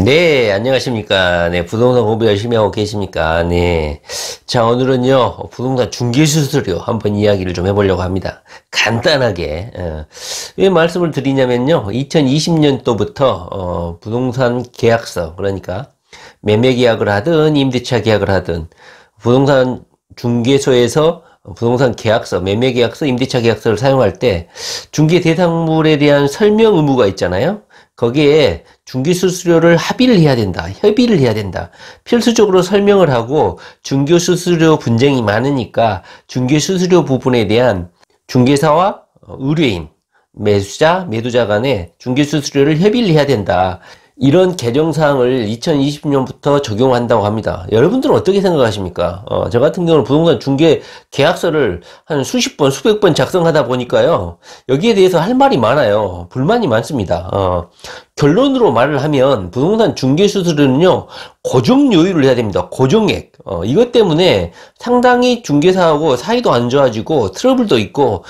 네, 안녕하십니까. 네, 부동산 공부 열심히 하고 계십니까. 네. 자, 오늘은요, 부동산 중개수수료 한번 이야기를 좀 해보려고 합니다. 간단하게. 왜 말씀을 드리냐면요, 2020년도부터, 부동산 계약서, 그러니까, 매매 계약을 하든, 임대차 계약을 하든, 부동산 중개소에서 부동산 계약서, 매매 계약서, 임대차 계약서를 사용할 때, 중개 대상물에 대한 설명 의무가 있잖아요. 거기에 중개수수료를 협의를 해야 된다. 필수적으로 설명을 하고 중개수수료 분쟁이 많으니까 중개수수료 부분에 대한 중개사와 의뢰인, 매수자, 매도자 간에 중개수수료를 협의를 해야 된다. 이런 개정사항을 2020년부터 적용한다고 합니다. 여러분들은 어떻게 생각하십니까? 저 같은 경우는 부동산 중개 계약서를 한 수십 번, 수백 번 작성하다 보니까요. 여기에 대해서 할 말이 많아요. 불만이 많습니다. 결론으로 말을 하면 부동산 중개수수료는요, 고정요율을 해야 됩니다. 고정액. 이것 때문에 상당히 중개사하고 사이도 안 좋아지고 트러블도 있고,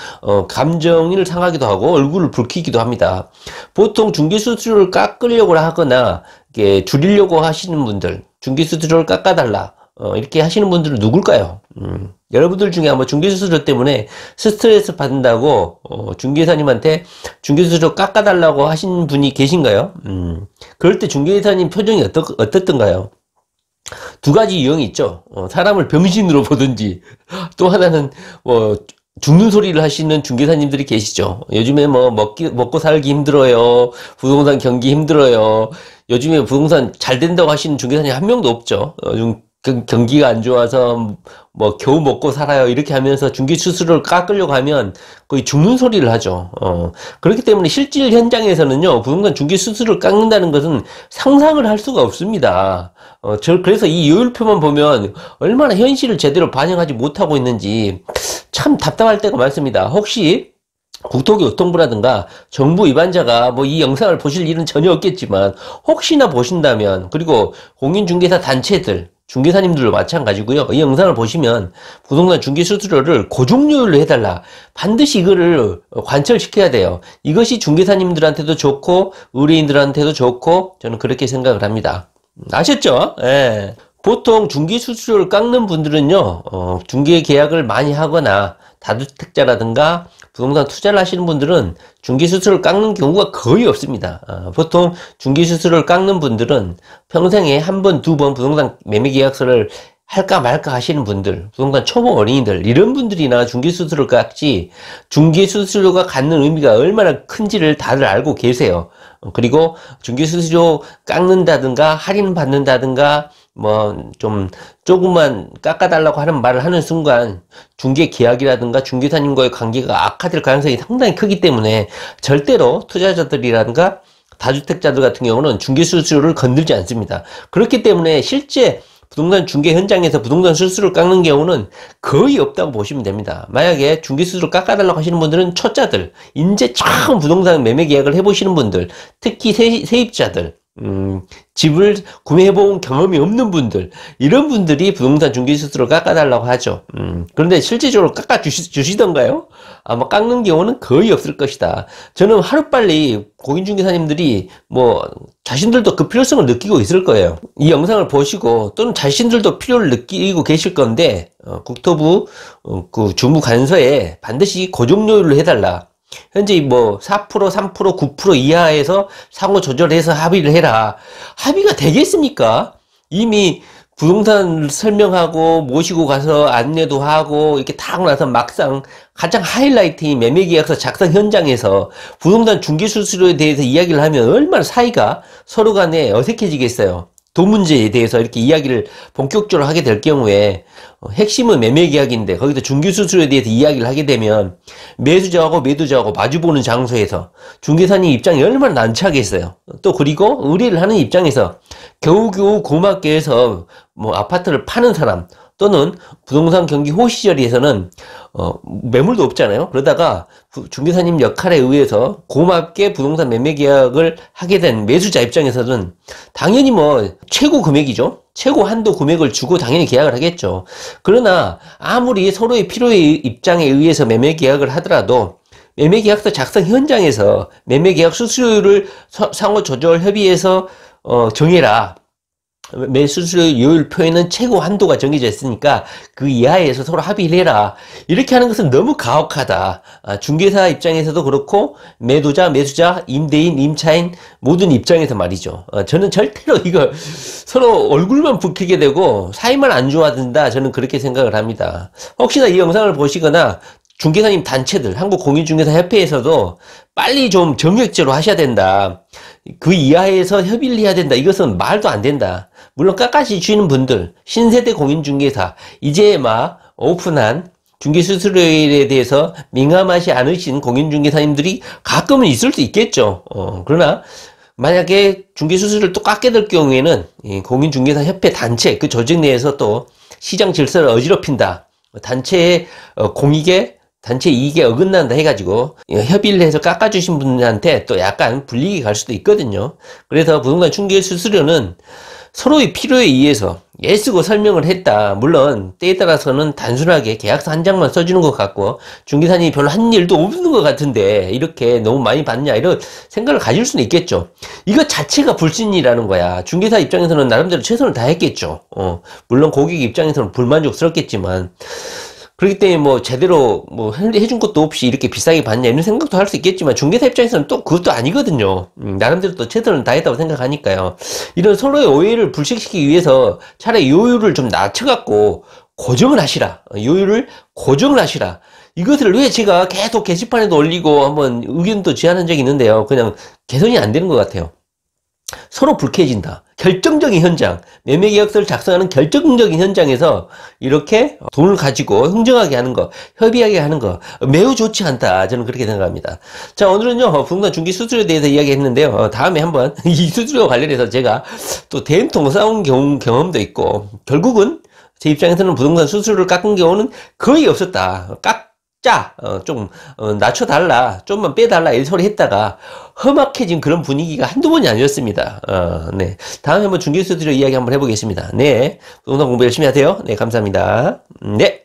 감정을 상하기도 하고 얼굴을 붉히기도 합니다. 보통 중개수수료를 깎으려고 하거나 이렇게 줄이려고 하시는 분들, 중개수수료를 깎아달라, 이렇게 하시는 분들은 누굴까요? 여러분들 중에 아마 중개수수료 때문에 스트레스 받는다고 중개사님한테 중개수수료 깎아달라고 하신 분이 계신가요? 그럴 때 중개사님 표정이 어떻던가요? 두 가지 유형이 있죠. 사람을 병신으로 보든지, 또 하나는 죽는 소리를 하시는 중개사님들이 계시죠. 요즘에 먹고 살기 힘들어요. 부동산 경기 힘들어요. 요즘에 부동산 잘 된다고 하시는 중개사님 한 명도 없죠. 요즘 경기가 안 좋아서 겨우 먹고 살아요, 이렇게 하면서 중개수수료를 깎으려고 하면 거의 죽는 소리를 하죠. 그렇기 때문에 실질 현장에서는요, 부동산 중개수수료를 깎는다는 것은 상상을 할 수가 없습니다. 그래서 이 요율표만 보면 얼마나 현실을 제대로 반영하지 못하고 있는지 참 답답할 때가 많습니다. 혹시 국토교통부라든가 정부 위반자가 이 영상을 보실 일은 전혀 없겠지만 혹시나 보신다면, 그리고 공인중개사 단체들, 중개사님들도 마찬가지고요. 이 영상을 보시면 부동산 중개수수료를 고정요율로 해달라. 반드시 이거를 관철시켜야 돼요. 이것이 중개사님들한테도 좋고 의뢰인들한테도 좋고, 저는 그렇게 생각을 합니다. 아셨죠? 예. 보통 중개수수료를 깎는 분들은요, 중개 계약을 많이 하거나 다주택자라든가 부동산 투자를 하시는 분들은 중개수수료를 깎는 경우가 거의 없습니다. 보통 중개수수료를 깎는 분들은 평생에 한 번, 두 번 부동산 매매계약서를 할까 말까 하시는 분들, 부동산 초보 어린이들, 이런 분들이나 중개수수료를 깎지, 중개수수료가 갖는 의미가 얼마나 큰지를 다들 알고 계세요. 그리고 중개수수료 깎는다든가 할인 받는다든가 조금만 깎아달라고 하는 말을 하는 순간 중개 계약이라든가 중개사님과의 관계가 악화될 가능성이 상당히 크기 때문에 절대로 투자자들이라든가 다주택자들 같은 경우는 중개수수료를 건들지 않습니다. 그렇기 때문에 실제 부동산 중개 현장에서 부동산 수수료를 깎는 경우는 거의 없다고 보시면 됩니다. 만약에 중개수수료를 깎아달라고 하시는 분들은 초짜들, 이제 처음 부동산 매매 계약을 해보시는 분들, 특히 세입자들, 집을 구매해본 경험이 없는 분들, 이런 분들이 부동산 중개수수료를 깎아달라고 하죠. 그런데 실질적으로 깎아주시던가요? 아마 깎는 경우는 거의 없을 것이다. 저는 하루빨리 공인중개사님들이 자신들도 그 필요성을 느끼고 있을 거예요. 이 영상을 보시고 또는 자신들도 필요를 느끼고 계실 건데, 국토부 그 주무관서에 반드시 고정요율로 해달라. 현재 4%, 3%, 9% 이하에서 상호 조절해서 합의를 해라. 합의가 되겠습니까? 이미 부동산 설명하고 모시고 가서 안내도 하고 이렇게 다 하고 나서 막상 가장 하이라이트인 매매계약서 작성 현장에서 부동산 중개수수료에 대해서 이야기를 하면 얼마나 사이가 서로 간에 어색해지겠어요. 돈 문제에 대해서 이렇게 이야기를 본격적으로 하게 될 경우에, 핵심은 매매계약인데 거기서 중개수수료에 대해서 이야기를 하게 되면 매수자하고 매도자하고 마주보는 장소에서 중개사님 입장이 얼마나 난처하겠어요. 또 그리고 의뢰를 하는 입장에서 겨우겨우 고맙게 해서 아파트를 파는 사람, 또는 부동산 경기 호시절에서는 매물도 없잖아요. 그러다가 중개사님 역할에 의해서 고맙게 부동산 매매 계약을 하게 된 매수자 입장에서는 당연히 최고 금액이죠. 최고 한도 금액을 주고 당연히 계약을 하겠죠. 그러나 아무리 서로의 필요의 입장에 의해서 매매 계약을 하더라도 매매계약서 작성 현장에서 매매계약 수수료를 상호 조절 협의해서 정해라. 매수수요율 표에는 최고 한도가 정해져 있으니까 그 이하에서 서로 합의를 해라. 이렇게 하는 것은 너무 가혹하다. 중개사 입장에서도 그렇고 매도자, 매수자, 임대인, 임차인 모든 입장에서 말이죠. 저는 절대로 이거 서로 얼굴만 붉히게 되고 사이만 안 좋아진다. 저는 그렇게 생각을 합니다. 혹시나 이 영상을 보시거나 중개사님 단체들, 한국공인중개사협회에서도 빨리 좀 정액제로 하셔야 된다. 그 이하에서 협의를 해야 된다. 이것은 말도 안 된다. 물론 깎아시 주시는 분들, 신세대 공인중개사, 이제 막 오픈한 중개수수료에 대해서 민감하지 않으신 공인중개사님들이 가끔은 있을 수 있겠죠. 그러나 만약에 중개수수료를 또 깎게 될 경우에는 공인중개사협회 단체, 그 조직 내에서 또 시장 질서를 어지럽힌다. 단체의 공익에 단체 이익에 어긋난다 해가지고 협의를 해서 깎아주신 분한테 또 약간 불리익이 갈 수도 있거든요. 그래서 부동산 중개 수수료는 서로의 필요에 의해서 애쓰고 설명을 했다. 물론 때에 따라서는 단순하게 계약서 한 장만 써주는 것 같고 중개사님이 별로 한 일도 없는 것 같은데 이렇게 너무 많이 받냐 이런 생각을 가질 수는 있겠죠. 이거 자체가 불신이라는 거야. 중개사 입장에서는 나름대로 최선을 다했겠죠. 물론 고객 입장에서는 불만족스럽겠지만 그렇기 때문에 뭐 제대로 뭐 해준 것도 없이 이렇게 비싸게 받냐 이런 생각도 할 수 있겠지만 중개사 입장에서는 또 그것도 아니거든요. 나름대로 또 최선을 다했다고 생각하니까요. 이런 서로의 오해를 불식시키기 위해서 차라리 요율을 좀 낮춰갖고 고정을 하시라. 요율을 고정을 하시라. 이것을 왜 제가 계속 게시판에도 올리고 한번 의견도 제안한 적이 있는데요. 그냥 개선이 안 되는 것 같아요. 서로 불쾌해진다. 결정적인 현장, 매매계약서를 작성하는 결정적인 현장에서 이렇게 돈을 가지고 흥정하게 하는 거, 협의하게 하는 거 매우 좋지 않다. 저는 그렇게 생각합니다. 자, 오늘은요 부동산 중개 수수료에 대해서 이야기했는데요. 다음에 한번 이 수수료 관련해서 제가 또 대형통 싸운 경험도 있고 결국은 제 입장에서는 부동산 수수료를 깎은 경우는 거의 없었다. 좀 낮춰달라, 좀만 빼달라 이 소리 했다가 험악해진 그런 분위기가 한두 번이 아니었습니다. 네. 다음에 한번 중개수수료 이야기 한번 해보겠습니다. 네. 부동산 공부 열심히 하세요. 네, 감사합니다. 네.